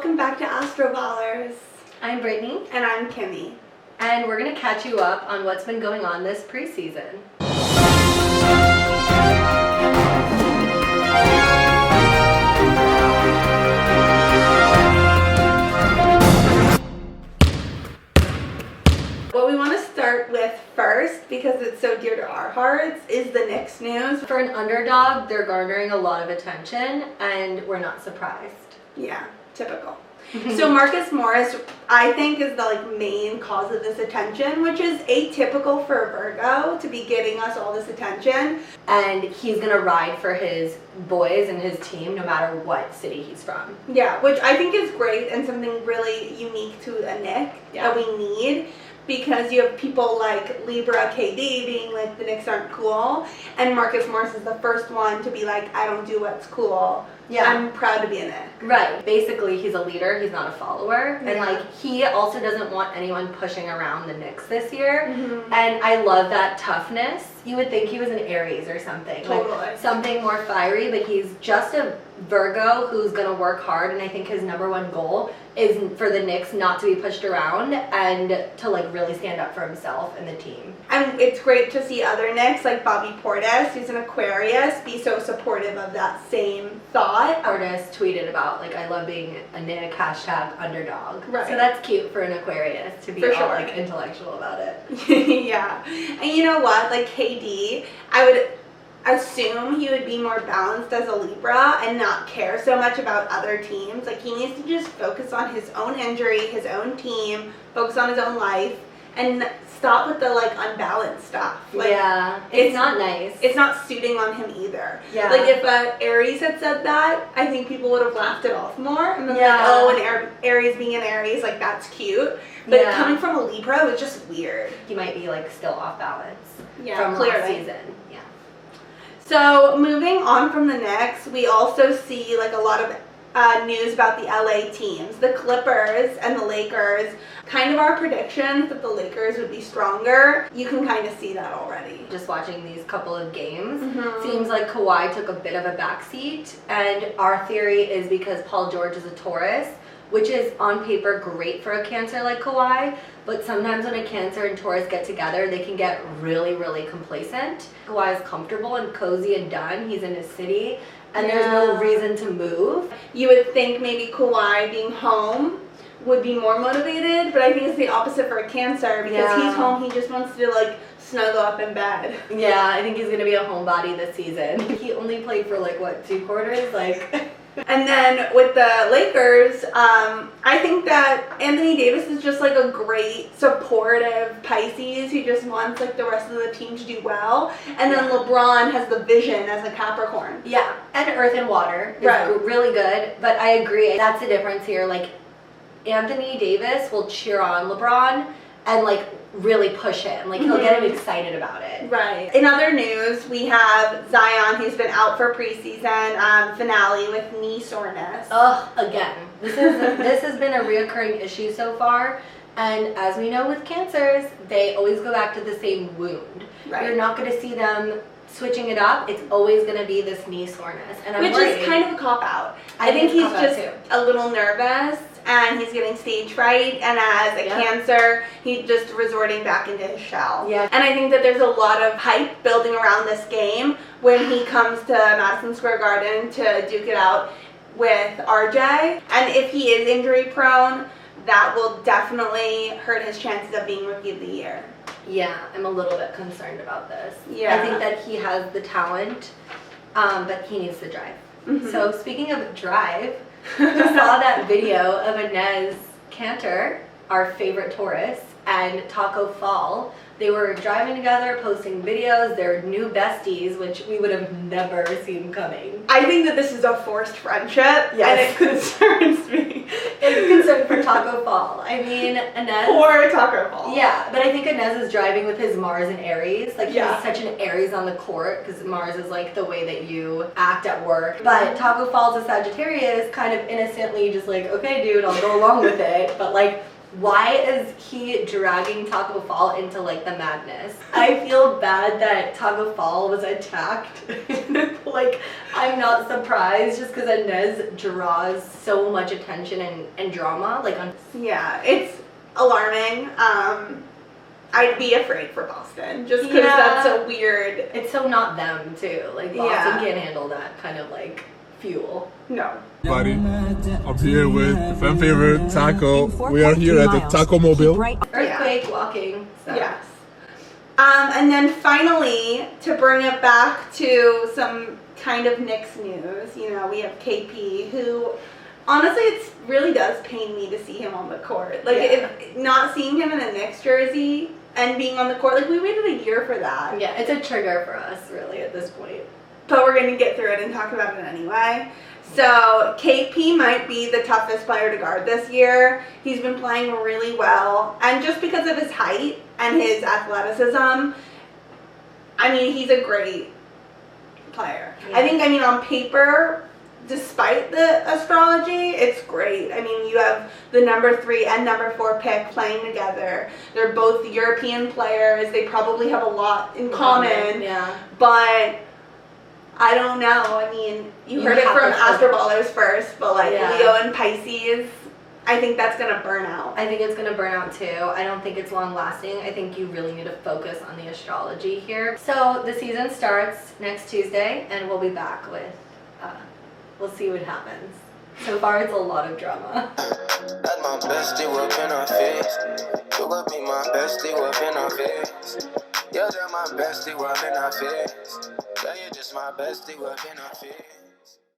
welcome back to ASTROBALLERS. I'm Brittany. And I'm Kimmy. And we're going to catch you up on what's been going on this preseason. What we want to start with first, because it's so dear to our hearts, is the Knicks news. For an underdog, they're garnering a lot of attention, and we're not surprised. Yeah, typical. So Marcus Morris, I think, is the main cause of this attention, which is atypical for a Virgo to be getting us all this attention. And he's going to ride for his boys and his team no matter what city he's from. Yeah, which I think is great and something really unique to a Knick that we need. Because you have people like Libra KD being like, the Knicks aren't cool. And Marcus Morris is the first one to be like, I don't do what's cool. Yeah. I'm proud to be a Knick. Right. Basically, he's a leader. He's not a follower. Yeah. And he also doesn't want anyone pushing around the Knicks this year. Mm-hmm. And I love that toughness. You would think he was an Aries or something. Totally. Something more fiery, but he's just a Virgo who's going to work hard. And I think his number one goal is for the Knicks not to be pushed around and to really stand up for himself and the team. And it's great to see other Knicks like Bobby Portis, who's an Aquarius, be so supportive of that same thought. Portis tweeted about I love being a Knick, #underdog. Right. So that's cute for an Aquarius to be all intellectual about it. Yeah. And you know what? KD, I would assume he would be more balanced as a Libra and not care so much about other teams. He needs to just focus on his own injury, his own team, focus on his own life, and stop with the unbalanced stuff. Yeah, it's not nice. It's not suiting on him either. Yeah. If Aries had said that, I think people would have laughed it off more and been an Aries being an Aries, that's cute. But coming from a Libra, it was just weird. He might be still off balance from clearly. last season. Yeah. So moving on from the Knicks, we also see a lot of news about the LA teams. The Clippers and the Lakers, kind of our predictions that the Lakers would be stronger. You can kind of see that already. Just watching these couple of games, seems like Kawhi took a bit of a backseat, and our theory is because Paul George is a Taurus, which is on paper great for a Cancer like Kawhi, but sometimes when a Cancer and Taurus get together, they can get really, really complacent. Kawhi is comfortable and cozy and done. He's in his city, and there's no reason to move. You would think maybe Kawhi being home would be more motivated, but I think it's the opposite for a Cancer because he's home, he just wants to snuggle up in bed. Yeah, I think he's going to be a homebody this season. He only played for 2 quarters? And then with the Lakers, I think that Anthony Davis is just a great supportive Pisces who just wants the rest of the team to do well. And then LeBron has the vision as a Capricorn. Yeah, and Earth and Water is really good. But I agree, that's the difference here. Anthony Davis will cheer on LeBron and really push him. He'll get him excited about it. Right. In other news, we have Zion, who's been out for preseason finale with knee soreness. Ugh, again. This has been a reoccurring issue so far. And as we know with Cancers, they always go back to the same wound. Right. You're not going to see them switching it up. It's always going to be this knee soreness. And Which is kind of a cop-out. I think he's just a little nervous. And he's getting stage fright, and as a Cancer, he's just resorting back into his shell. Yeah. And I think that there's a lot of hype building around this game when he comes to Madison Square Garden to duke it out with RJ. And if he is injury prone, that will definitely hurt his chances of being Rookie of the Year. Yeah, I'm a little bit concerned about this. Yeah. I think that he has the talent, but he needs to drive. So speaking of drive, we saw that video of Enes Kanter, our favorite Taurus, and Taco Fall. They were driving together, posting videos. They're new besties, which we would have never seen coming. I think that this is a forced friendship, and it concerns me. It's concerned for Taco Fall. I mean, Enes... Or Taco Fall. Yeah, but I think Enes is driving with his Mars and Aries. He's such an Aries on the court, because Mars is the way that you act at work. But Taco Fall's a Sagittarius, kind of innocently just okay, dude, I'll go along with it. But Why is he dragging Taco Fall into like the madness? I feel bad that Taco Fall was attacked. Like, I'm not surprised just because Enes draws so much attention and drama. Like, yeah, it's alarming. I'd be afraid for Boston just because that's so weird. It's so not them too. Like, Boston can't handle that kind of like fuel. No. Buddy, I'm here with the fan favorite Taco. We are here at the Taco Mobile. Earthquake walking. So. Yes. And then finally, to bring it back to some kind of Knicks news, you know, we have KP, who honestly, it really does pain me to see him on the court. Like, if not seeing him in a Knicks jersey and being on the court, like, we waited a year for that. Yeah, it's a trigger for us, really, at this point. But we're going to get through it and talk about it anyway. So, KP might be the toughest player to guard this year. He's been playing really well. And just because of his height and his athleticism, I mean, he's a great player. Yeah. I think, on paper, despite the astrology, it's great. I mean, you have the number 3 and number 4 pick playing together. They're both European players. They probably have a lot in common. Yeah. But I don't know. I mean, you heard it from ASTROBALLERS first, but like Leo and Pisces, I think that's going to burn out. I think it's going to burn out too. I don't think it's long lasting. I think you really need to focus on the astrology here. So the season starts next Tuesday and we'll be back with, we'll see what happens. So far it's a lot of drama. That's my bestie whooping her face. You could be my bestie whooping her face. Yeah, they're my bestie whooping her face. Yeah, you're just my bestie whooping her face.